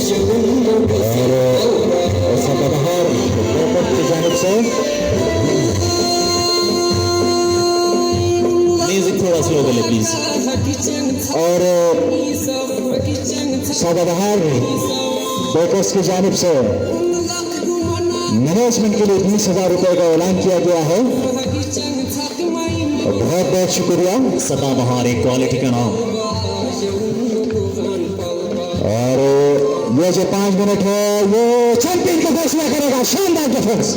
और सदाबहार की जानिब से म्यूजिक थोड़ा स्लो कर ले प्लीज। और सदाबहार बेकर्स की जानिब से मैनेजमेंट के लिए 20,000 रुपए का ऐलान किया गया है। बहुत बहुत शुक्रिया। सदाबहार एक क्वालिटी का नाम। और ये जो 5 मिनट है ये चैंपियन का फैसला करेगा। शानदार डिफेंस।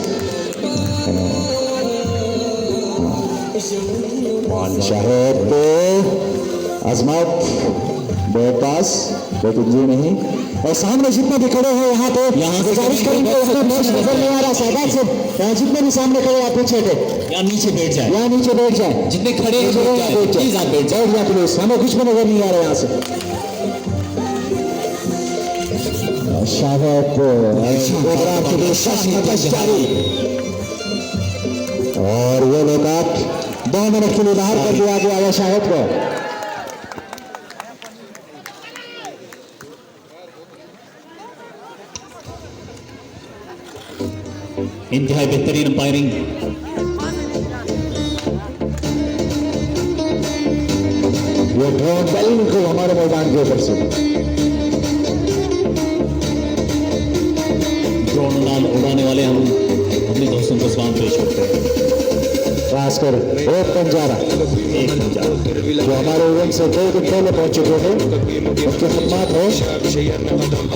शाहिद अजमत बेपास लेकिन जी नहीं। और सामने जितने भी खड़े हैं यहाँ पे गुजारिश करेंगे, उसका मैच नजर नहीं आ रहा साहब से, जितने भी सामने खड़े आप पीछे हटे या नीचे बैठ जाए, यहाँ नीचे बैठ जाए, जितने खड़े हैं प्लीज आप बैठ जाए प्लीज, हमें कुछ भी नजर नहीं आ रहा यहाँ से। शाहिद और ये लोकाट 2 मिनट के लिए बाहर कर दिया गया है शाहिद को। इंतहाई बेहतरीन अंपायरिंग। ये ड्रोन बिल्कुल हमारे मैदान के ऊपर से ड्रोन उड़ाने वाले हम अपने दोस्तों को सलाम पेश करते हैं। खासकर एक पंजारा जो हमारे इवेंट से 2 दिन पहले पहुंच चुके थे, उनके खिदमत हो।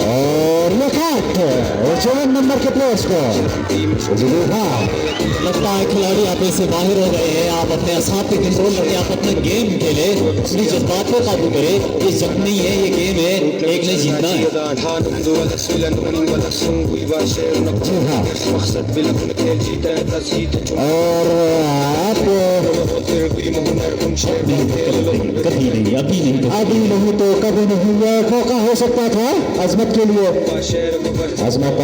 और लोकाट 54 नंबर के प्लेयर्स को लगता है खिलाड़ी आप ऐसे बाहर हो गए हैं। आप अपने असाब पे कंट्रोल करके आप अपना गेम खेले, अपनी जज्बात को काबू करे। ये जंग नहीं है, ये गेम है, एक ने जीतना है। जी हाँ। और आप कभी नहीं, अभी नहीं तो कभी नहीं। यह मौका हो सकता था अजमत के लिए। अजमत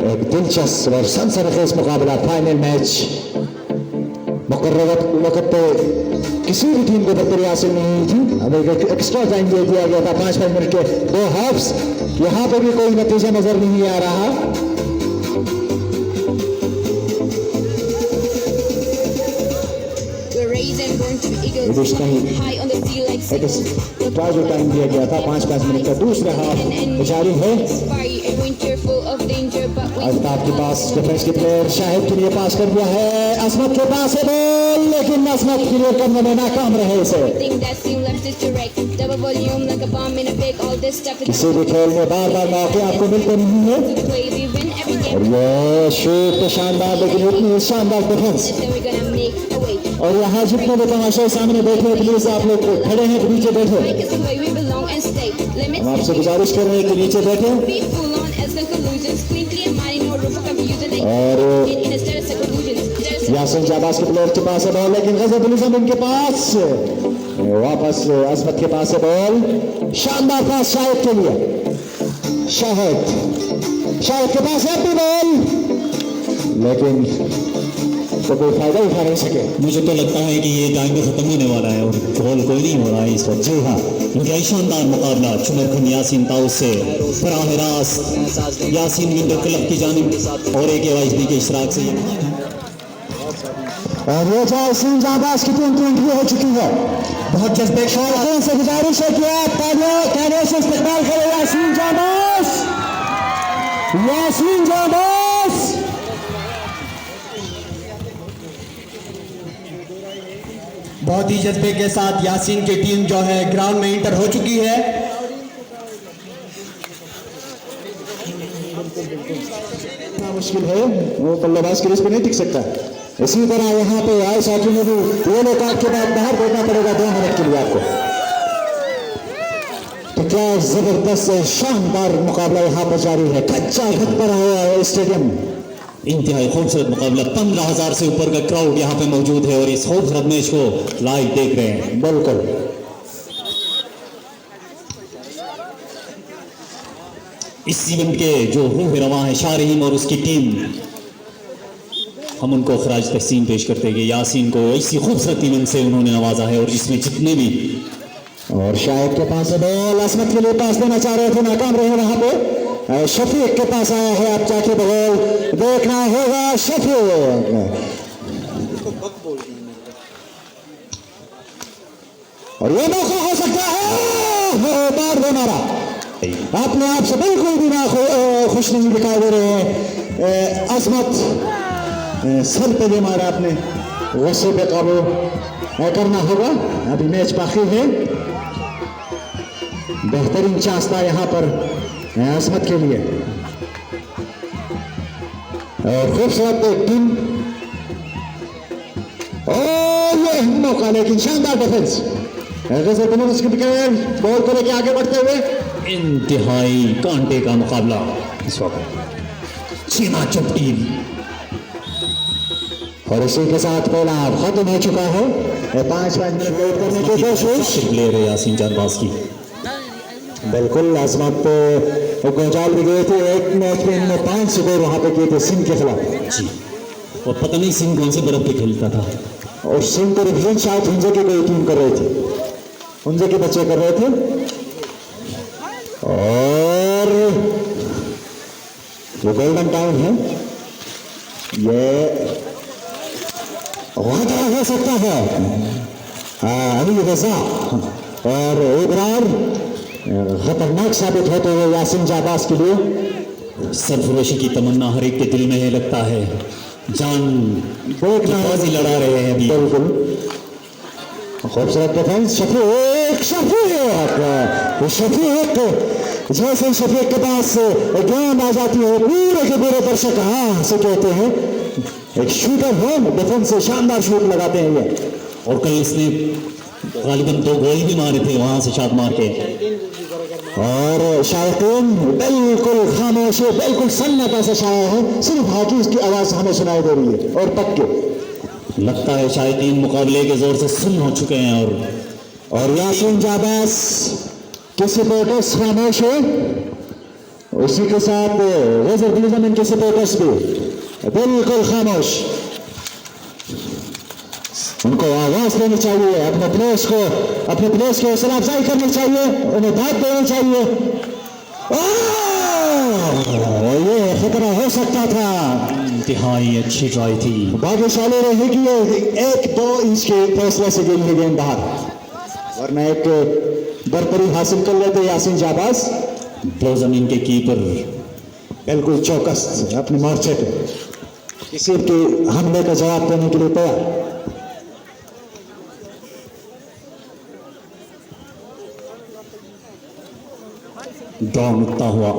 एक दिलचस्प और सनसनीखेज मुकाबला, फाइनल मैच। मुकर्रर वक्त पे किसी भी टीम को बढ़तरी हासिल नहीं हुई थी। अब एक एक्स्ट्रा टाइम दे दिया गया था 5-5 मिनट के 2 हाफ्स। यहाँ पे भी कोई नतीजा नजर नहीं आ रहा। जो टाइम दिया गया था 5-5 मिनट का, दूसरा हाफ जारी है। अल्ताफ के पास डिफेंस के प्लेयर शाहिद के लिए पास कर दिया है। अजमत के पास है बॉल, लेकिन अजमत क्लियर करने में नाकाम रहे इसे। किसी भी खेल में बार बार मौके आपको मिलते नहीं है। और ये शूट तो शानदार, लेकिन इतनी शानदार डिफेंस। और यहाँ जितने भी तमाशाई सामने बैठे हैं, प्लीज आप लोग खड़े हैं तो नीचे बैठे। हम आपसे गुजारिश कर रहे हैं कि नीचे बैठे। और यासिन जाबाज के प्लेयर के पास है बॉल, लेकिन गजब इनके पास वापस अजमत के पास है बॉल। शानदार पास शाहिद के लिए। शाहिद के पास है अपनी बॉल, लेकिन तो कोई फायदा उठा नहीं सके। मुझे तो लगता है कि ये टाइम खत्म होने वाला है और गोल कोई नहीं हो रहा है इस वक्त। जी हाँ, इंतहाई शानदार मुकाबला चुमरखन यासीन ताउस से फराह रास्त यासीन विंडो क्लब की जानिब और AKYSB के इशराक से। और ये यासीन जाबाज की टीम की एंट्री हो चुकी है। बहुत जज्बे से गुजारिश है कि आप तालियों से इस्तेमाल करें। यासीन जाबाज बहुत ही जज्बे के साथ यासीन की टीम जो है ग्राउंड में इंटर हो चुकी है। मुश्किल है, वो बल्लेबाज के लिस्ट पे नहीं टिक सकता। इसी तरह यहाँ पे आए साथियों में भी ये लोकाट के बाद बाहर बैठना पड़ेगा 2 मिनट के लिए आपको। तो क्या जबरदस्त शानदार मुकाबला यहाँ पर जारी है। कच्चा घट पर हुआ है स्टेडियम। इंतहाई खूबसूरत मुकाबला, 15,000 से ऊपर का क्राउड यहाँ पे मौजूद है और इस खूबसूरत मैच को लाइव देख रहे हैं। बिल्कुल। इस इवेंट के जो रूह रवां है शाह रहीम और उसकी टीम, हम उनको खराज तहसीन पेश करते हैं कि यासीन को ऐसी खूबसूरत इनिंग से उन्होंने नवाजा है और जिसमें जितने भी और शाहिद के पास है बॉल, असमत के लिए पास देना चाह रहे थे, नाकाम रहे वहां पे। शफीक के पास आया है, अब जाके बॉल देखना होगा शफीक, और ये मौका हो सकता है, बार वो मारा, अपने आप से बिल्कुल भी ना खुश नहीं दिखाई दे रहे हैं। अजमत सर पे भी मारा, अपने गुस्से पे काबू करना होगा, अभी मैच बाकी है। बेहतरीन चांस था यहाँ पर अजमत के लिए, और खूबसूरत टीम, और ये मौका, लेकिन शानदार डिफेंस, उसकी विकेट बॉल को लेके आगे बढ़ते हुए इंतहाई कांटे का मुकाबला इस वक्त चीना चुप टीम, और इसी के साथ पहला खत्म हो चुका है। 5 मिनट वेट करने की कोशिश, प्लेयर है यासीन जानबाज की। बिल्कुल अजमत गोजाल भी गए थे, एक मैच में इन्होंने 5 स्कोर वहां पे किए थे सिंह के खिलाफ जी, और पता नहीं सिंह कौन से बर्फ पे खेलता था, और सिंह को रिप्रेजेंट शायद हुंजे की कोई टीम कर रहे थे, हुंजे के बच्चे कर रहे थे। और जो गोल्डन टाइम है ये वादा हो सकता है अली रजा और इब्रार खतरनाक साबित होते हुए यासीन जाबाज के लिए। सरफरोशी की तमन्ना हर एक के दिल में है, लगता है जान बाजी लड़ा रहे हैं अभी। बिल्कुल खूबसूरत डिफेंस, शफीक जैसे शफीक के पास गेंद आ जाती है, पूरे के पूरे दर्शक हाँ से कहते हैं एक शूटर है, डिफेंस से शानदार शूट लगाते हैं ये। और कल इसने गालिबन 2 गोल भी मारे थे वहां से शाट मार के। और शायकीन बिल्कुल खामोश है, बिल्कुल सन्नाटा सा छाया है, सिर्फ हाकिम की आवाज हमें सुनाई दे रही है, और पक्के लगता है शायद 3 मुकाबले के जोर से सुन्न हो चुके हैं। और यासीन जाबाज के सपोर्टर्स खामोश है, उसी के साथ वज़ीर के सपोर्टर्स भी बिल्कुल खामोश। उनको आवाज देनी चाहिए, अपने प्लेयर्स की हौसला अफजाई करनी चाहिए, उन्हें दाद देनी चाहिए। ये खतरा हो सकता था, इंतहाई अच्छी ट्राई थी, भाग्यशाली रही कि ये 1-2 इंच के फैसले से गई है गेंद बाहर, वरना एक बरतरी हासिल कर लेते यासीन जाबाज। दो जमीन के कीपर बिल्कुल चौकस अपने मोर्चे पे किसी के हमले का जवाब देने के लिए तैयार। ड्रॉन उठता हुआ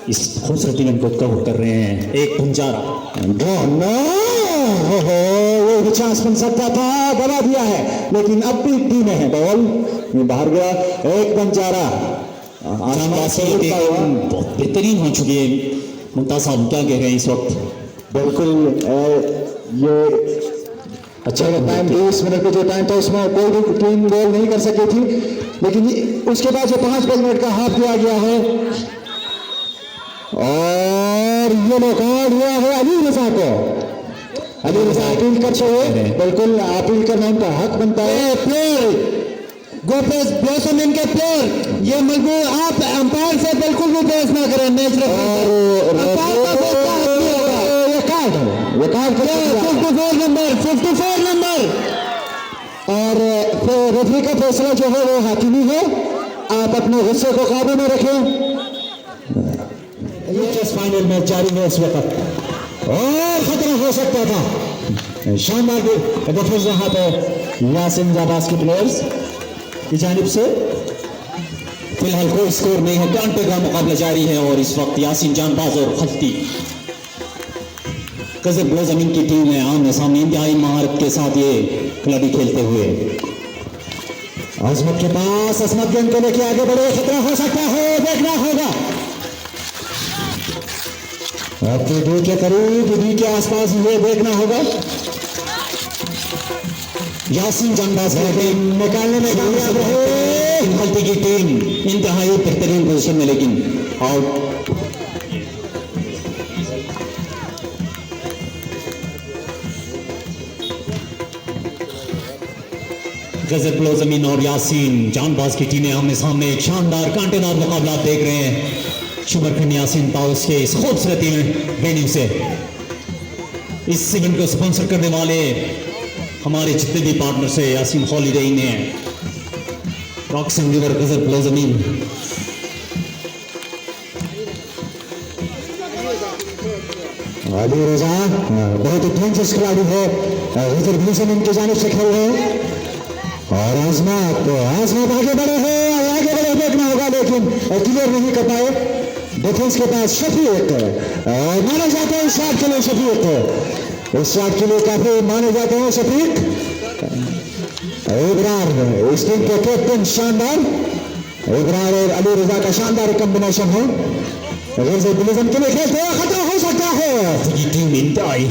इस खूबसूरत इवेंट को कवर कर रहे हैं एक बंजारा। ये भी चांस बन सकता था, बना दिया है, लेकिन अब भी टीम है, बॉल बाहर गया, एक बंजारा बहुत बेहतरीन हो चुकी है। मुमताज साहब क्या कह रहे हैं इस वक्त? बिल्कुल ये अच्छा टाइम 20 मिनट का जो टाइम था उसमें कोई भी टीम गोल नहीं कर सकी थी, लेकिन उसके बाद जो 5 मिनट का हाफ दिया गया है, और ये कार्ड हुआ है अली रजा को। अली रजा अपील करते हुए, बिल्कुल अपील करना उनका हक बनता है। प्लेयर गोपेश ब्लॉसम इनके प्लेयर, ये मजबूर आप अंपायर से बिल्कुल भी बहस ना करें, मैच ये कार्ड 54 नंबर और फिर रेफरी का फैसला जो है वो हाकिमी है। आप अपने गुस्से को काबू में रखें। ये टेस्ट फाइनल मैच जारी है इस वक्त और खतरा हो सकता था। शानदार डिफेंस यहाँ पे यासीन जाबाज के प्लेयर्स की जानिब से। फिलहाल कोई स्कोर नहीं है, कांटे का मुकाबला जारी है और इस वक्त यासीन जानबाज और खल्ती गजब ब्लो जमीन की टीम है आमने सामने इंतहाई महारत के साथ ये खिलाड़ी खेलते हुए। अजमत के पास, अजमत गेंद को लेके आगे बढ़े, खतरा हो सकता है, देखना होगा। आपके डी के करीब, डी के आसपास ये देखना होगा। यासीन जानबाज निकालने में कामयाब रहे। खल्ती की टीम इंतहाई बेहतरीन पोजीशन में, लेकिन आउट। गजर ब्लोजमीन और यासीन जानबाज की टीमें आमने सामने एक शानदार कांटेदार मुकाबला आप देख रहे हैं शुमरखंड यासीन ताउस के इस खूबसूरत वेन्यू से। इस इवेंट को स्पॉन्सर करने वाले हमारे जितने भी पार्टनर्स है यासीन हॉलीडे इन है, रॉक्सन रिवर, गजर ब्लोजमीन। अली रजा बहुत ही डेंजरस खिलाड़ी है, गजर ब्लोजमीन की जानिब से खेल रहे हैं और आजमात आगे बढ़े हैं, आगे बढ़े देखना होगा लेकिन क्लियर नहीं कर पाए। डिफेंस के पास शफीक माने जाते हैं इस शॉट के लिए, शफीक इस शॉट के लिए काफी माने जाते हैं शफीक। इब्रार इस टीम के कैप्टन, शानदार इब्रार और अली रजा का शानदार कॉम्बिनेशन है। गजर ब्लोजमीन के लिए खेलते हैं, खतरा हो सकता है टीम इंतहाई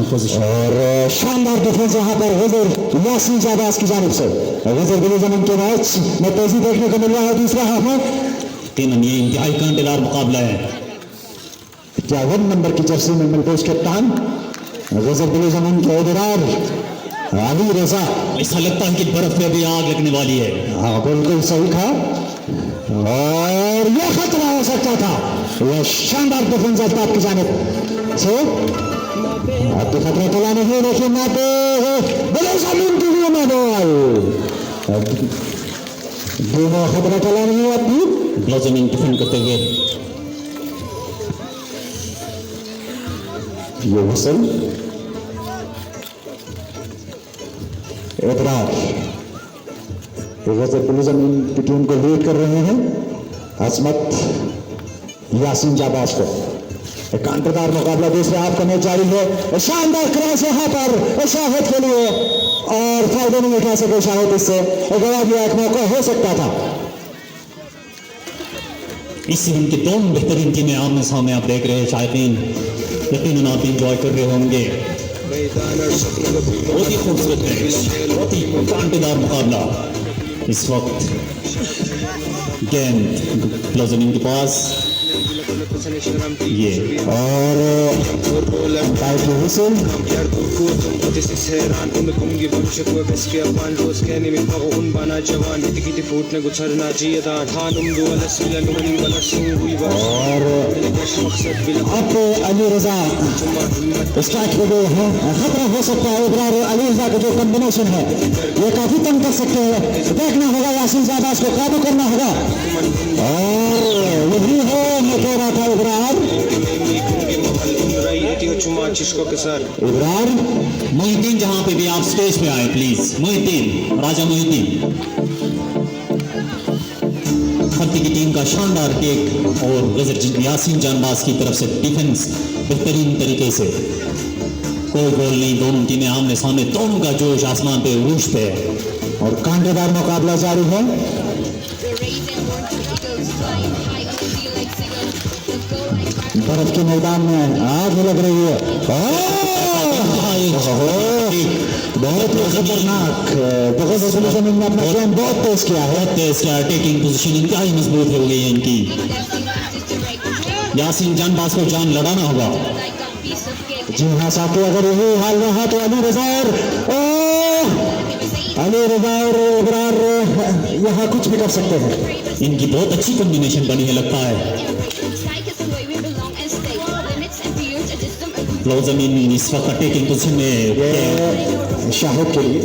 पोजीशन और शानदार डिफेंस यहाँ पर गजर यासीन जाबाज की जानिब से। गजर ब्लोजमीन के मैच में तेजी देखने को मिल रहा है दूसरा हाफ में। ये इंतहाई कांटेदार मुकाबला है। 51 नंबर की जर्सी में मिलते कप्तान गजर ब्लोजमीन के इब्रार, अली रजा। ऐसा लगता है कि बर्फ में भी आग लगने वाली है। हाँ बिल्कुल सही कहा और यह खतरा हो सकता था, यह शानदार डिफेंस अल्ताफ की जानिब से। अब तो खतरा चला नहीं लेकिन ना तो ब्लोजमीन की व्यू में दोनों खतरा चला नहीं है अब ब्लोजमीन डिफेंड करते हुए ये वसल इब्रार गजर ब्लोजमीन की टीम को लीड कर रहे हैं अजमत यासीन जाबाज को। एक कांटेदार मुकाबला दूसरे हाफ का मैच जारी है। शानदार क्रॉस यहाँ पर शाहिद के लिए और फायदा नहीं उठा सके शाहिद, इससे गवा दिया एक मौका हो सकता था। इस इवेंट की दोनों बेहतरीन टीमें आमने सामने आप देख रहे हैं शायकीन, यकीनन आप इंजॉय कर रहे होंगे। बहुत ही खूबसूरत मैच, बहुत ही कांटेदार मुकाबला। इस वक्त गेंद ब्लोजमीन के पास ये और अंपायर की हुसल और अब अली रजा स्टार्ट हो गए हैं। खतरा हो सकता है इब्रार और अली रजा का जो कॉम्बिनेशन है ये काफी तंग कर सकते हैं। देखना होगा यासीन जाबाज को काबू करना होगा और यही है मैं कह रहा था इब्रार इब्रार मोहिद्दीन, जहां पे भी आप स्टेज पे आए प्लीज। मोहिद्दीन, राजा मोहिद्दीन। खत्ती की टीम का शानदार टेक और गजर यासीन जानबाज की तरफ से डिफेंस बेहतरीन तरीके से, कोई गोल नहीं। दोनों टीमें आमने सामने, दोनों का जोश आसमान पे उरूज पे है और कांटेदार मुकाबला जारी है। बर्फ के मैदान में आग लग रही है। बहुत ही खतरनाक, बहुत ब्लोजमीन ने अपना गेम बहुत तेज किया है, टेकिंग पोजीशन इंतहाई मजबूत हो गई है इनकी। यासीन जानबाज को जान लड़ाना होगा। जी हाँ साथी, अगर यही हाल रहा तो अली रजा और इब्रार यहाँ कुछ भी कर सकते हैं। इनकी बहुत अच्छी कॉम्बिनेशन बनी है लगता है। ब्लोजमीन इस वक्त टेकिंग पोजीशन में शाहिद के लिए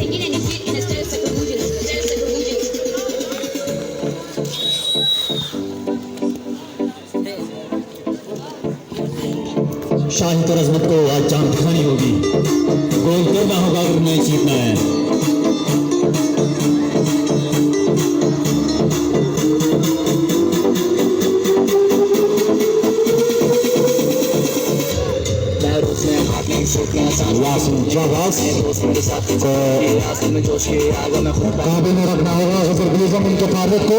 शाहिद और अजमत को आज जान दिखानी होगी, गोल करना होगा अगर मैच जीतना है। यासीन जाबाज को काबू में रखना होगा गजर ब्लोजमीन के फारवर्ड को।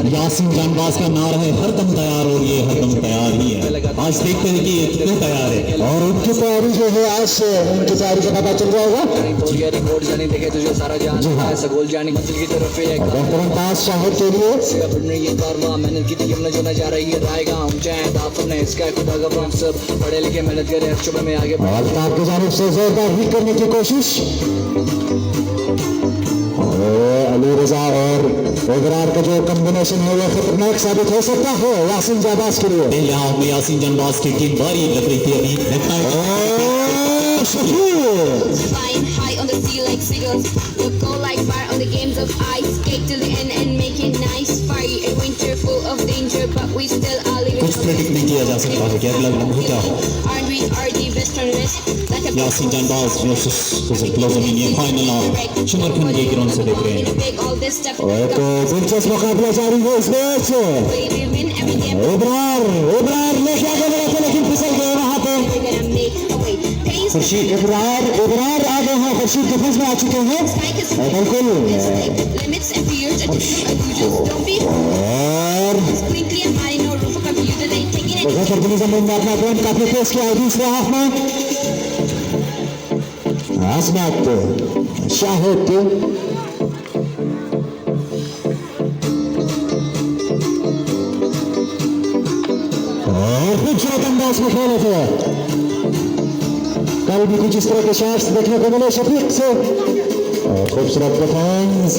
यासीन जानबाज का नारा है हरदम तैयार, और ये हरदम तैयार ही है। आज देखते हैं कि ये कितने तैयार है और उनकी तैयारी जो है आज से उनकी तैयारी का पता चल जाएगा। बेहतरीन पास शाहिद के लिए पढ़े लिखे मेहनत करे में आगे और आपकी जानिब से जोरदार हिट करने की कोशिश। इकरार का जो कॉम्बिनेशन है वो खतरनाक साबित हो सकता है यासीन जाबाज के लिए। पहले हाफ में यासीन जानबाज की टीम बारी लग रही थी, अभी लगता है Flying high on the sea like seagulls. We'll go like fire on the games of ice. Skate till the end and make it nice. Fiery adventure full of danger, but we still are living. कुछ predict नहीं किया जा सकता है कि अगला लम्हा क्या हो। Aren't we already best on risk? Like a Yaseen Janbaz versus Zameen, ये फाइनल आप चुमरखंड के ग्राउंड से देख रहे हैं। big all this stuff. और तो दिलचस्प मुकाबला जारी है इस match. We win every game. Ibrar लेके आगे बढ़े थे लेकिन फिसल गए वहां पे। We're gonna make a way. Pace. Khurshid Ibrar आगे हैं, खुर्शीद डिफेंस में आ चुके हैं बिल्कुल। Limits and fears and illusions. Don't be और twinkly and mighty, no room for confusion. They ain't taking it. Ghaffar bin Zameen ने अपना गेम काफी तेज किया है दूसरे हाफ में। आजमत शाहिद और खूबसूरत अंदाज में खेले थे। कल भी कुछ इस तरह के शॉट्स देखने को मिले शफीक से। और खूबसूरत डिफेंस।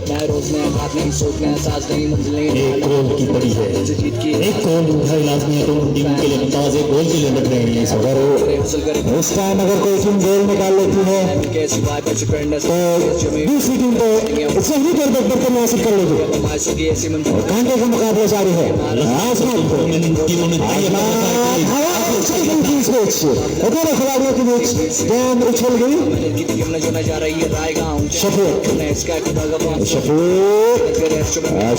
मैं रोज में बात नहीं सोचना एहसास नहीं मंजिल नहीं एक गोल की पड़ी है, जीत की एक गोल है लाजमी है, दोनों टीम के लिए मुमताज एक गोल के लिए लड़ रहे हैं। अगर हसल करे इस टाइम अगर कोई टीम गोल निकाल लेती है कैसी बात है स्टूडेंट्स तो दूसरी टीम को सही देर तक बर्तन हासिल कर लेगी। मायसू की ऐसी मंजिल कांटे का मुकाबला जारी है। टीमों ने दोनों खिलाड़ियों के बीच गेंद उछल गई। की टीम ने जो जा रही है रायगांव शफीक इसका खुदा का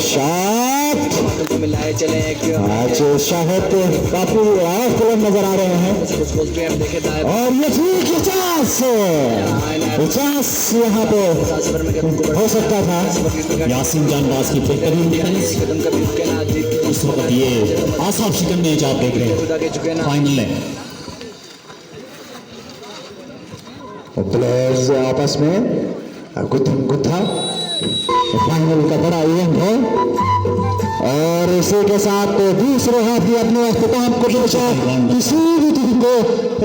शाट को मिलाए चले आज शाहिद काफी खुलन नजर आ रहे हैं। कुछ बोलते हैं देखे दाएं और ये ठीक 50 यहाँ पे हो सकता था। यासीन जानबाज की बेहतरीन डिफेंस। कदम कभी रुके ना जीत इस वक्त ये आसाफ शिकन मैच आप देख रहे हैं, खुदा के झुके ना फाइनल है। प्लेयर्स आपस में गुत्था फाइनल का बड़ा इवेंट है। और इसी के साथ दूसरे हाथ भी अपने अख्ताम को पहुंचा। किसी भी टीम को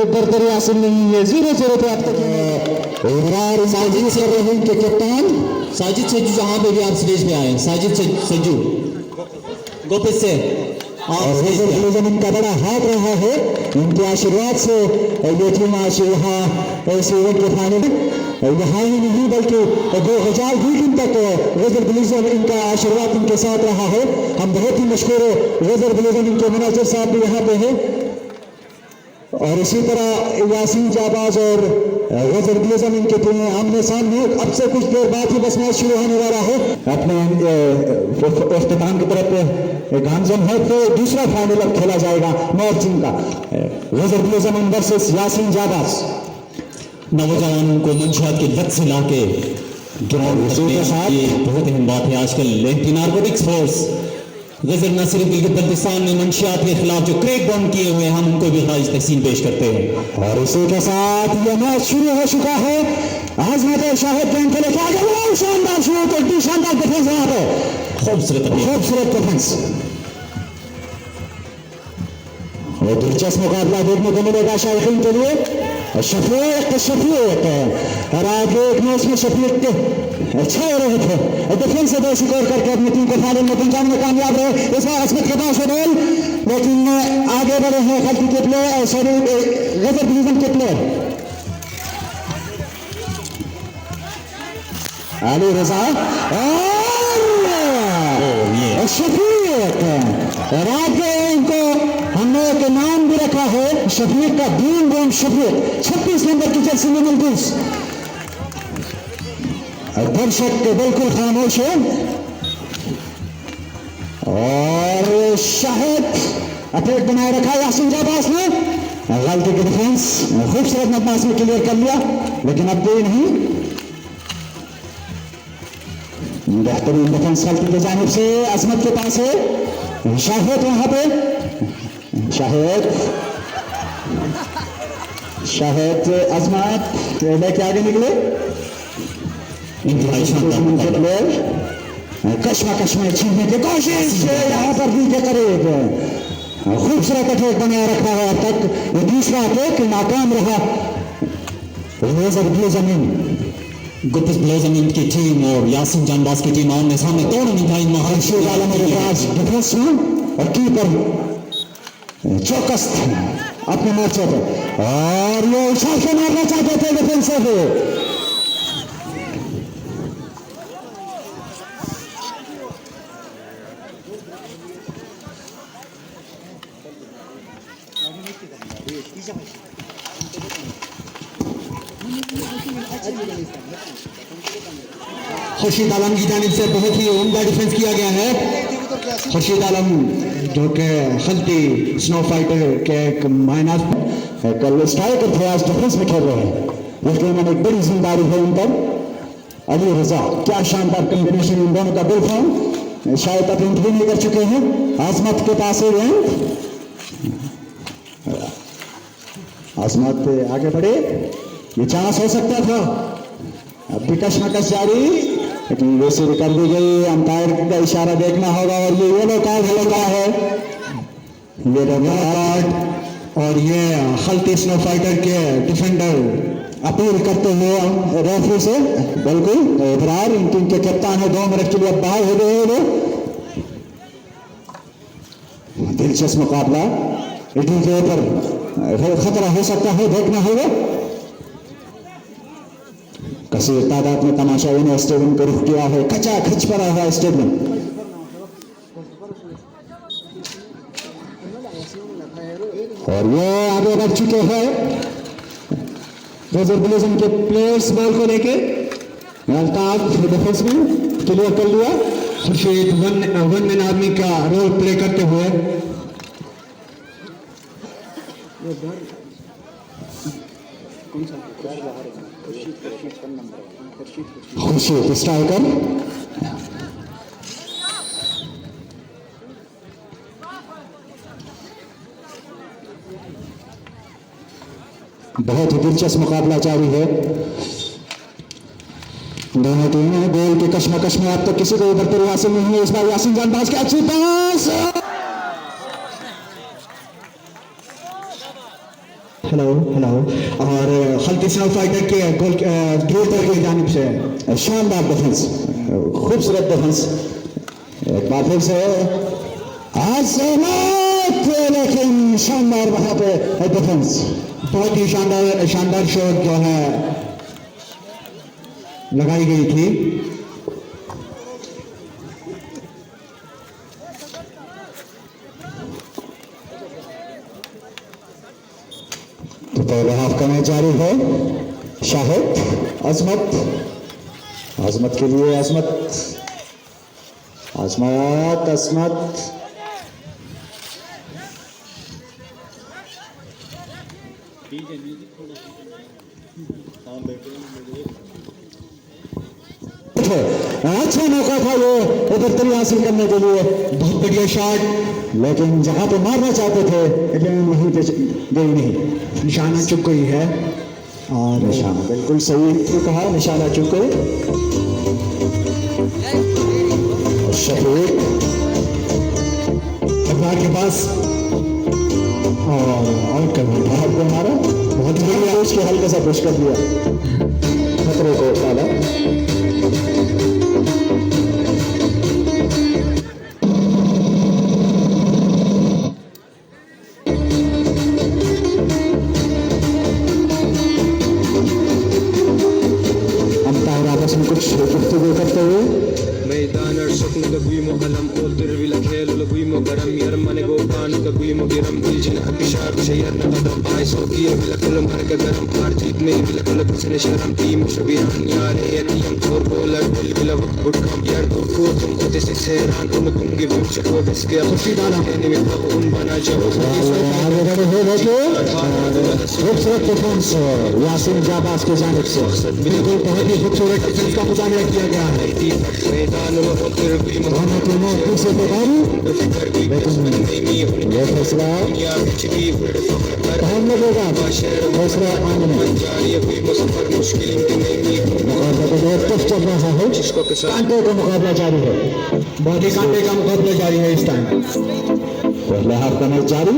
बरतरी हासिल नहीं है। 0-0 पे अब तक इमरान साजिद कर रहे हैं इनके कप्तान साजिद सज्जू जहाँ पे भी आप स्टेज पे आए, साजिद सज्जू गोपित से और इनका बड़ा हाथ रहा है। इनके आशीर्वाद से ये टीम आज यहाँ इस इवेंट के फाइनल यहाँ ही नहीं बल्कि 2020 तक गजर बिलिजम इनका आशीर्वाद इनके साथ रहा है। हम बहुत ही मशहूर गजर बिलिजम इनके मैनेजर साहब भी यहाँ पे हैं। और इसी तरह यासीन जाबाज और गजर बिलिजम इनके टीमें आमने सामने। अब से कुछ देर बाद ही बस मैच शुरू होने वाला है। अपने इख्तिताम की तरफ गामजन है तो दूसरा फाइनल अब खेला जाएगा नॉर्थ टीम का गजर बिलिजम वर्सेस यासीन जाबाज। नौजवान को मंशियात की लत से लाके ग्राउंड के साथ ये बहुत अहम बात है आजकल। एंटी नार्कोटिक्स फोर्स गजर नासिर बल्तिस्तान ने मंशियात के खिलाफ जो क्रेक डाउन किए हुए हैं, हम उनको भी खारिज तहसीन पेश करते हैं। और इसी के साथ ये मैच शुरू हो चुका है। आजमत शाहिद गेंद को लेकर आगे बढ़ा, शानदार शूट, एक शानदार डिफेंस यहाँ पे, खूबसूरत डिफेंस। और दिलचस्प मुकाबला देखने को मिलेगा शायकीन के लिए। शफीक और आगे एक मैच में शफीक अच्छे हो रहे थे, डिफेंस से 2 स्कोर करके अपनी टीम को फाइनल में पहुंचाने में कामयाब रहे। इस बार असमत के पास बॉल लेकिन आगे बढ़े हैं खल्की के प्लेयर, सॉरी गजर बिलिजम के प्लेयर अली रजा और शफीक। और आगे इनको हमने एक नाम भी रखा है शफीक का, बूम बूम शफीक। 36 नंबर की जर्सी में मलबूस। दर्शक बिल्कुल खामोश है। और शाहिद अटैक बनाए रखा यासीन जाबाज ने, गलती की डिफेंस खूबसूरत नदमाश में क्लियर कर लिया लेकिन अब देर नहीं। बेहतरीन डिफेंस गलती की जानिब से अजमत के पास है। शाहिद वहां पे शाहिद अजमत लेके आगे निकले। कश्मा छीनने की कोशिश यहाँ पर भी के करीब। खूबसूरत अटैक बनाया रखा है अब तक। ये दूसरा अटैक नाकाम रहा। गजर बिलिजम गुप्त ब्लोजमिन की टीम और यासिन जानबाज की टीम आमने सामने दोनों निभाइन खुर्शीद आलम के पास डिफेंस में और कीपर चौकस अपने मोर्चे पे और ये उछाल के मारना चाहते थे डिफेंसर पे खुर्शीद आलम की जानिब से बहुत ही उम्दा डिफेंस किया गया है। खुर्शीद आलम जो कि खलती स्नो फाइटर के एक मायना कल स्ट्राइकर थे, आज डिफेंस में खेल रहे हैं। यकीनन एक बड़ी जिम्मेदारी है उन पर। अली रजा, क्या शानदार कॉम्बिनेशन इन दोनों का बिल्ड है। शायद अब इंटरव्यू नहीं कर चुके हैं। आजमत के पास है, आजमत आगे बढ़े, ये चांस हो सकता था। अब भी कशमकश जारी, लेकिन वैसे कर दी गई। अंपायर का इशारा देखना होगा और ये येलो कार्ड लगा है, ये येलो कार्ड। और ये खलती स्नो फाइटर के डिफेंडर अपील करते हुए रेफरी से बिल्कुल इब्रार इन टीम के कप्तान है। 2 मिनट के लिए अब बाहर हो गए हैं वो। दिलचस्प मुकाबला, इटली के ऊपर खतरा हो सकता है, देखना होगा। कसीर तादाद में तमाशाओं ने स्टेडियम को रुख किया है, खचा खच पड़ा हुआ स्टेडियम। और ये आगे बढ़ चुके हैं ब्लूजम के प्लेयर्स बॉल को लेके। डिफेंस में क्लियर कर लिया। खुर्शीद वन मैन आर्मी का रोल प्ले करते हुए खुर्शीद स्ट्राइकर। बहुत ही दिलचस्प मुकाबला जारी है। दोनों टीमें गोल के कश्मकश में अब तक किसी को बढ़तरी हासिल नहीं है। इस बार यासिन जानबाज के अच्छी पास। हेलो और खलती स्नो फाइटर के गोल कीपर की जानिब से शानदार डिफेंस, खूबसूरत डिफेंस। एक बार फिर से आजमत, लेकिन शानदार वहां पे डिफेंस। बहुत ही शानदार शॉट जो है लगाई गई थी। तो पहले हाफ का मैच जारी है। शाहिद, अजमत के लिए अजमत। अच्छा मौका था ये बढ़तरी हासिल करने के लिए। बहुत बढ़िया शॉट, लेकिन जहां पे मारना चाहते थे लेकिन वहीं पे गई नहीं। निशाना चुक गई है। और निशाना बिल्कुल सही कहा, निशाना चुक गए। शफीक अखबार के पास और आउट कर दिया। मारा, बहुत बढ़िया। उसके हल्का सा पुश कर दिया, खतरे को डाला। कुछ गुफ्तगू करते हुए मैदान अर्शक लगुइमो कलम ओल्तर विला खेल लगुइमो गरम यरमने गोपान लगुइमो गिरम दिलजन अभिशाप शयर न कदम पाए सोकी विला कुल मार के गरम हार जीत में विला कुल पिछले शर्म टीम शबीहान यार यतीम और बॉलर दिल विला वक्त कम यार को तुम होते से हैरान उन कुंगे विच को बिस्के खुर्शीद आलम ने में उन बना जाओ आगे बढ़े हो खूबसूरत परफॉर्मेंस यासिन जानबाज की जानिब से। बिल्कुल बहुत ही खूबसूरत डिफेंस का मुजाहरा किया गया है। मैदान में ओल्तर विला दोनों टीमों फिर से बेकारी, लेकिन ये फैसला हम लोगों का फैसला आने में मुकाबला तो बहुत टफ चल रहा है। कांटे का मुकाबला जारी है, बहुत ही कांटे का मुकाबला जारी है इस टाइम। पहले हाफ का मैच जारी।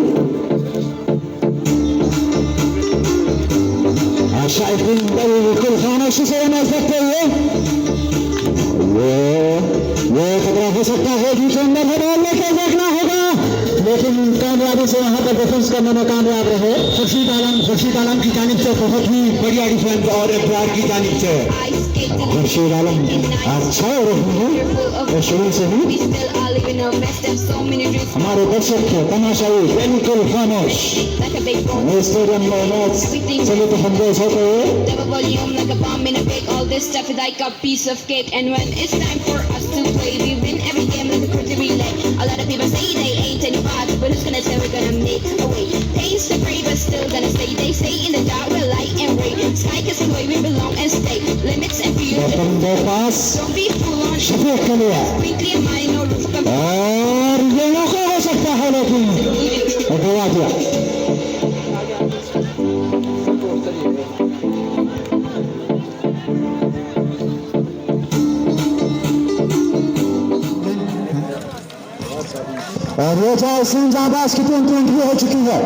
शायद बिल्कुल खामोशी से मैच देखते हुए करने में कामयाब रहे। खुर्शीद आलम की जानिब से बहुत ही बढ़िया डिफेंस और इब्रार की जानिब से I skate till the Khurshid Alam अच्छा हो रहे हैं शुरू से ही। we still all living our best. Have so many dreams हमारे दर्शक तमाशाई बिल्कुल खामोश। like a big bomb. Stadium में मैच चले तो हमदेश होते हुए Double volume like a bomb in a bake. All this stuff is like a piece of cake. And when it's time for us to play, we win every game like a cricket relay. A lot of people say they ain't any odds, but who's gonna tell we're gonna make a way? Pain's the gray, but still gonna stay. They say in the dark we're light and ray. Sky is the way we belong and stay. Limits and fears. बर्तन दो पास Don't be full on. Shafiq के लिए Sprinkly and mine, no roof can और ये मौका हो सकता है लेकिन गवा दिया। और ये जायसीन जाबाज की टीम हो चुकी है।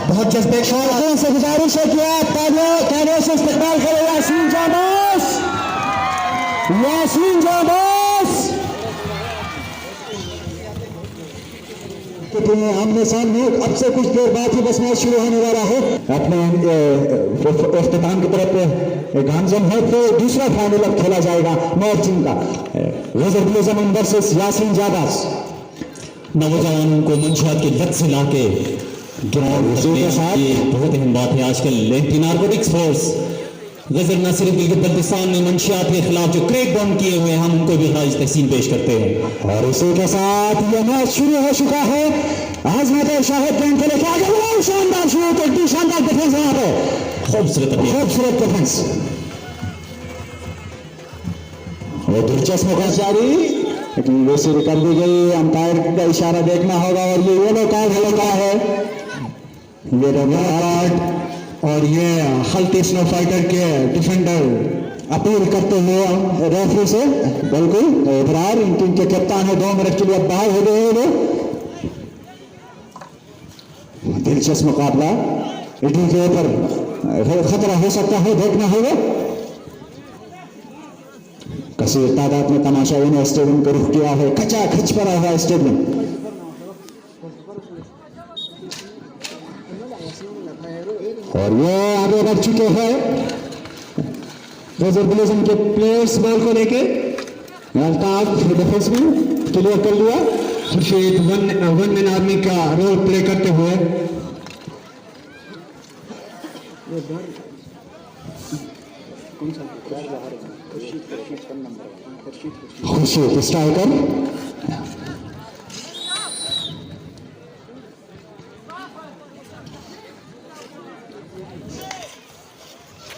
बहुत जज्बे शायद से गुजारिश है कि आप तालियों से इस्तेमाल करें यासीन जाबाज। आमने सामने अब से कुछ देर बाद ही बस मैच शुरू होने वाला है। अपने इख्तिताम की तरफ गांजम है तो दूसरा फाइनल अब खेला जाएगा नॉर्थ टीम का गजर जमन वर्सेस यासीन जाबाज। नौजवान को मंशियात की लत से लाके ग्राउंड के साथ ये बहुत अहम बात है आजकल। एंटी नार्कोटिक्स फोर्स गजर न सिर्फ गिलगित-बल्तिस्तान में मंशियात के खिलाफ जो क्रैक डाउन किए हुए हैं हम उनको भी खारिज तहसीन पेश करते हैं। और इसी के साथ ये मैच शुरू हो चुका है। आजमत शाहिद गेंद को लेकर आगे बढ़ा, शानदार शूट, एक शानदार डिफेंस यहाँ पे, खूबसूरत डिफेंस। वो दिलचस्प मौका जारी लेकिन वो सिर कर दी गई। अंपायर का इशारा देखना होगा और ये येलो कार्ड लगा है। ये रेड कार्ड और ये खल्ती स्नो फाइटर के डिफेंडर अपील करते हुए रेफरी से बिल्कुल इब्रार इन टीम के कप्तान है। 2 मिनट के लिए बाहर हो गए हैं। दिलचस्प मुकाबला टीम के ऊपर खतरा हो सकता है, देखना होगा। कसीर तादाद में तमाशाओं ने स्टेडियम को रुख किया है। खचा खच पड़ा हुआ स्टेडियम। और ये आगे बढ़ चुके हैं रिजर्वेशन के प्लेयर्स बॉल को लेके। डिफेंस में क्लियर कर लिया। खुर्शीद वन मैन आर्मी का रोल प्ले करते हुए खुर्शीद स्ट्राइकर।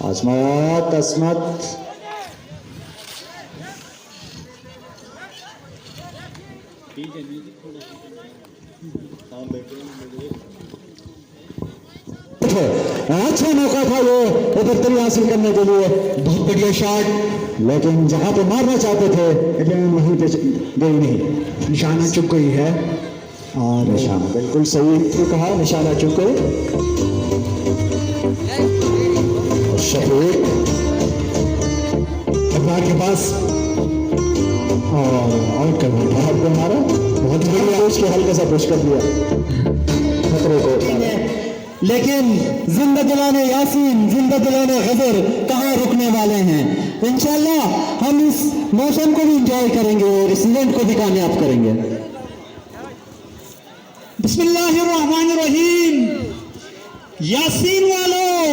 अस्मत अच्छा मौका था ये बेहतरी हासिल करने के लिए। बहुत बढ़िया शॉट, लेकिन जहां पे मारना चाहते थे लेकिन वहीं पे गई नहीं। निशाना चुक गई है और निशाना बिल्कुल सही कहा, निशाना चुक गए। शफीक अखबार के पास और आउट कर दिया। बहुत को मारा, बहुत बढ़िया उसके हल्के सा पुश कर दिया खतरे को। लेकिन जिंदा दिलाने यासीन, जिंदा दिलाने गजर कहाँ रुकने वाले हैं। इंशाल्लाह हम इस मौसम को भी इंजॉय करेंगे और इस इवेंट को भी कामयाब करेंगे। बिस्मिल्लाहिर्रहमानिर्रहीम। यासीन वालों,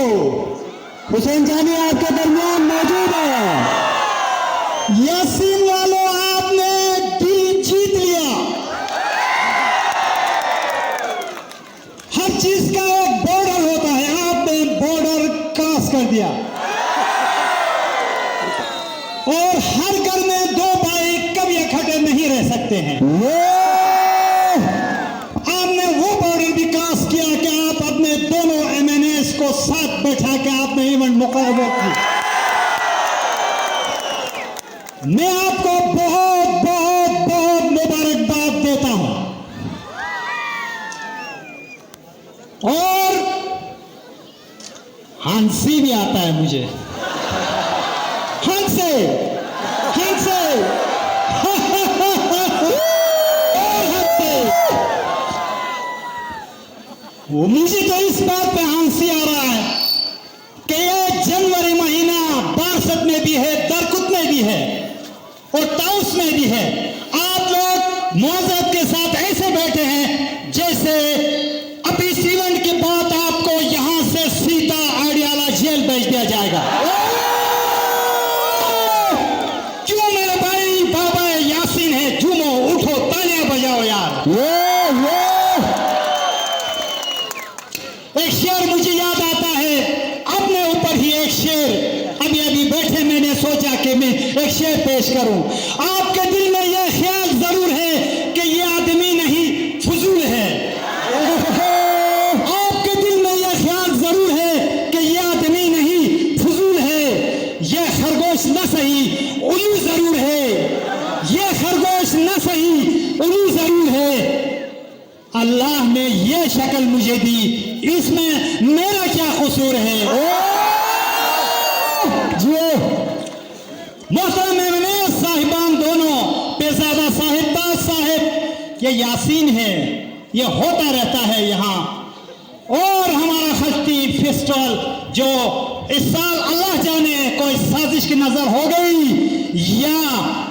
हुसैन जानी आपके दरमियान मौजूद है। यासीन वालों, आपने दिल जीत लिया। हर चीज का एक बॉर्डर होता है, आपने बॉर्डर क्रॉस कर दिया। और हर घर में 2 भाई कभी इकट्ठे नहीं रह सकते हैं। आपने वो बॉर्डर भी क्रॉस किया कि आप अपने दोनों एमएनएस को साथ बैठा के आपने इवेंट मुकाबला किया। मैं आपको बहुत बहुत बहुत मुबारकबाद देता हूं। और हंसी भी आता है मुझे। हंसे हंसे और हंसे। वो मुझे तो इस बात पे हंसी आ रहा है कि ये जनवरी महीना बारसत में भी है, दरकुत में भी है और ताउस में भी है। आप लोग मौजूद के साथ ऐसे बैठे हैं जैसे अब इस इवेंट के बाद आपको यहां से सीधा आडियाला जेल भेज दिया जाएगा। क्यों मेरे भाई बाबा यासीन है, झूमो, उठो, तालियां बजाओ यार। एक शेर मुझे याद आता है, अपने ऊपर ही एक शेर अभी अभी बैठे मैंने सोचा कि मैं एक शेर पेश करूं। आपके दिल में यह ख्याल जरूर है कि यह आदमी नहीं फजूल है। आपके दिल में यह ख्याल जरूर है कि यह आदमी नहीं फजूल है। यह खरगोश न सही उल्लू जरूर है। यह खरगोश न सही उल्लू जरूर है। अल्लाह ने यह शक्ल मुझे दी, इसमें मेरा क्या कसूर है? मोहतरम मेहमान साहिबान दोनों, पेशावा साहिब, ताज साहिब, ये यासीन है, ये होता रहता है यहाँ। और हमारा खश्ती फेस्टिवल जो इस साल अल्लाह जाने कोई साजिश की नजर हो गई या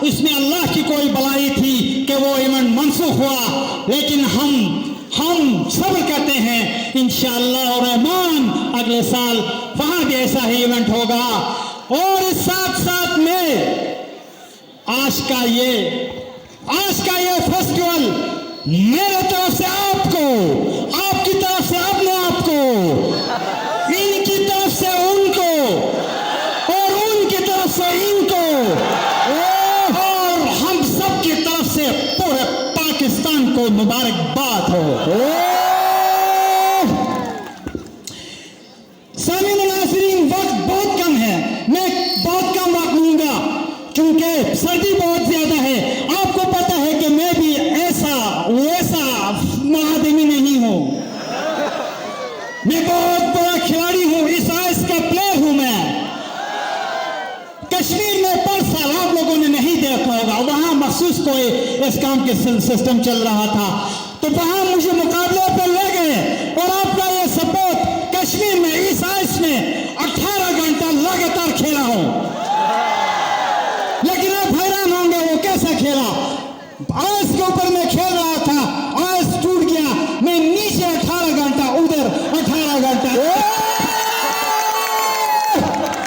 इसमें अल्लाह की कोई भलाई थी कि वो इवेंट मनसूख हुआ, लेकिन हम सब्र करते हैं। इंशाअल्लाह रहमान अगले साल वहां भी ऐसा ही इवेंट होगा। और इस साथ साथ में आज का ये फेस्टिवल मेरे तरफ से आपको, आपकी तरफ से अपने आपको, इनकी तरफ से उनको और उनकी तरफ से इनको और हम सब की तरफ से पूरे पाकिस्तान को मुबारकबाद हो। सामीन नाज़रीन, वक्त बहुत कम है, मैं बहुत कम वक्त लूंगा क्योंकि सर्दी बहुत ज्यादा है। आपको पता है कि मैं भी ऐसा वैसा आदमी नहीं हूं, मैं बहुत बड़ा खिलाड़ी हूं, इस आइस का प्लेयर हूं मैं। कश्मीर में पर साल आप लोगों ने नहीं देखा होगा, वहां मखसूस कोई इस काम के सिस्टम चल रहा था, तो वहां मुझे मुकाबले पर ले गए और आपका ये सपोर्ट कश्मीर में इस आइस में 18 घंटा लगातार खेला हूं। लेकिन आप हैरान होंगे वो कैसा खेला। आइस के ऊपर मैं खेल रहा था, आइस टूट गया, मैं नीचे 18 घंटा, उधर 18 घंटा।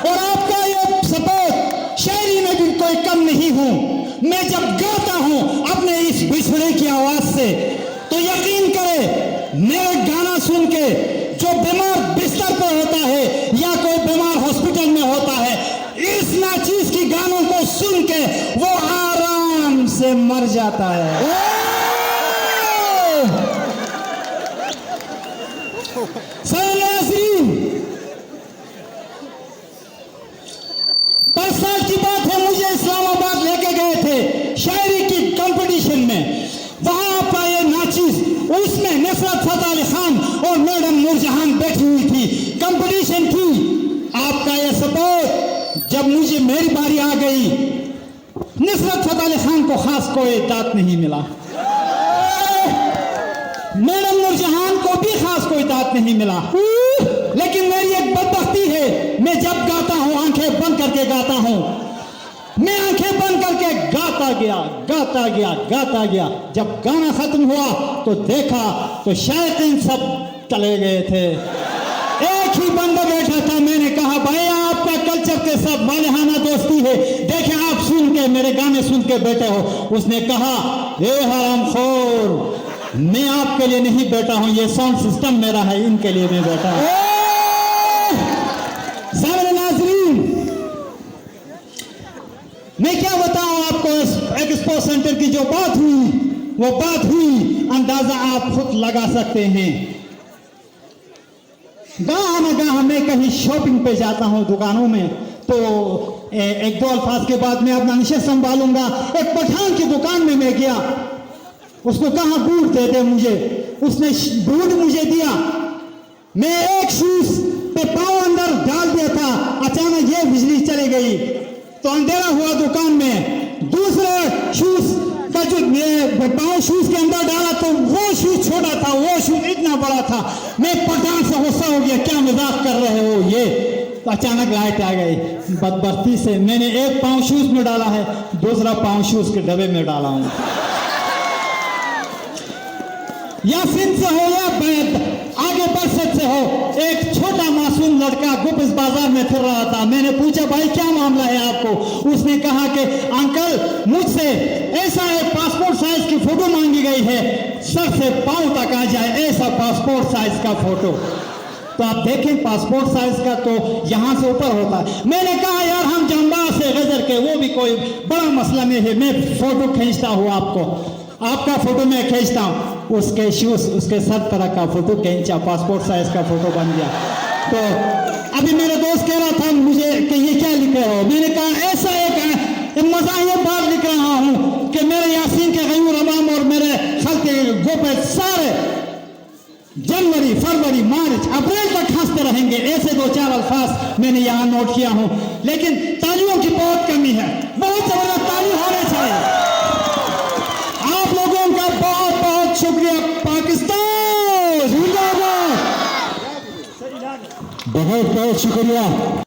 और आपका ये सपोर्ट शायरी में भी कोई कम नहीं हूं। मैं जब गाता हूं अपने इस बिछड़े की आवाज से तो यकीन करें मेरे गाना सुन के जो बीमार बिस्तर पर होता है या कोई बीमार हॉस्पिटल में होता है, इस नाचीज की गानों को सुन के वो आराम से मर जाता है। पर साल की बात है, मुझे इस्लामाबाद लेके गए थे शायरी की कंपटीशन में। वहां आपका ये नाचीज, उसमें नुसरत फतेह अली खान और मैडम नूरजहान बैठी हुई थी, कंपटीशन थी। आपका ये सपोर्ट जब मुझे मेरी बारी आ गई, नुसरत फतेह अली खान को खास कोई दाद नहीं मिला, मैडम नूरजहान को भी खास कोई दाद नहीं मिला। लेकिन मेरी एक बदबख्ती है, मैं जब गाता हूं आंखें बंद करके गाता हूं, मैं आंखें बंद करके गाता गया। जब गाना खत्म हुआ तो देखा तो शायद सब चले गए थे, एक ही बंदा बैठा था। मैंने कहा भाई आपका कल्चर के साथ मालिहाना दोस्ती है, देखें आप सुन के मेरे गाने सुन के बैठे हो। उसने कहा ए हरामखोर, मैं आपके लिए नहीं बैठा हूं, ये साउंड सिस्टम मेरा है, इनके लिए मैं बैठा हूं। सामने नाज़रीन, मैं क्या बताऊं आपको, एक्सपो सेंटर की जो बात हुई वो बात हुई, अंदाजा आप खुद लगा सकते हैं। गाह मैं कहीं शॉपिंग पे जाता हूं दुकानों में, तो एक दो अल्फाज के बाद मैं अपना निशा संभालूंगा। एक पठान की दुकान में मैं गया, उसको कहा बूट दे दे मुझे, उसने बूट मुझे दिया। मैं एक शूज पे पाँव अंदर डाल दिया था, अचानक ये बिजली चली गई तो अंधेरा हुआ दुकान में। दूसरे शूज का जो पाँव शूज के अंदर डाला तो वो शूज छोटा था, वो शूज इतना बड़ा था। मैं पठान से गुस्सा हो गया, क्या मजाक कर रहे हो ये। तो अचानक लाइट आ गई, बदबख्ती से मैंने एक पाँव शूज में डाला है, दूसरा पाँव शूज के डब्बे में डाला हूँ। यासीन से हो या आगे बरसत से हो, एक छोटा मासूम लड़का गुप्त बाजार में फिर रहा था। मैंने पूछा भाई क्या मामला है आपको? उसने कहा कि अंकल मुझसे ऐसा एक पासपोर्ट साइज की फोटो मांगी गई है, सर से पांव तक आ जाए ऐसा पासपोर्ट साइज का फोटो। तो आप देखें पासपोर्ट साइज का तो यहाँ से ऊपर होता है। मैंने कहा यार हम जंबाज से गजर के, वो भी कोई बड़ा मसला नहीं है, मैं फोटो खींचता हूँ आपका फोटो मैं खींचता हूँ। उसके शूज, उसके सब तरह का फोटो खींचा, पासपोर्ट साइज का फोटो बन गया। तो अभी मेरा दोस्त कह रहा था मुझे कि ये क्या लिख रहे हो? मैंने कहा ऐसा एक मज़ाहिर बात लिख रहा हूँ कि मेरे यासीन के गयूर अमाम और मेरे खल के गोपे सारे जनवरी, फरवरी, मार्च, अप्रैल तक हंसते रहेंगे। ऐसे 2-4 अल्फाज मैंने यहाँ नोट किया हूँ, लेकिन तालियों की बहुत कमी है, बहुत जबरदस्त ताली होने चाहिए। आप लोगों का बहुत बहुत शुक्रिया। पाकिस्तान जिंदाबाद। बहुत बहुत शुक्रिया।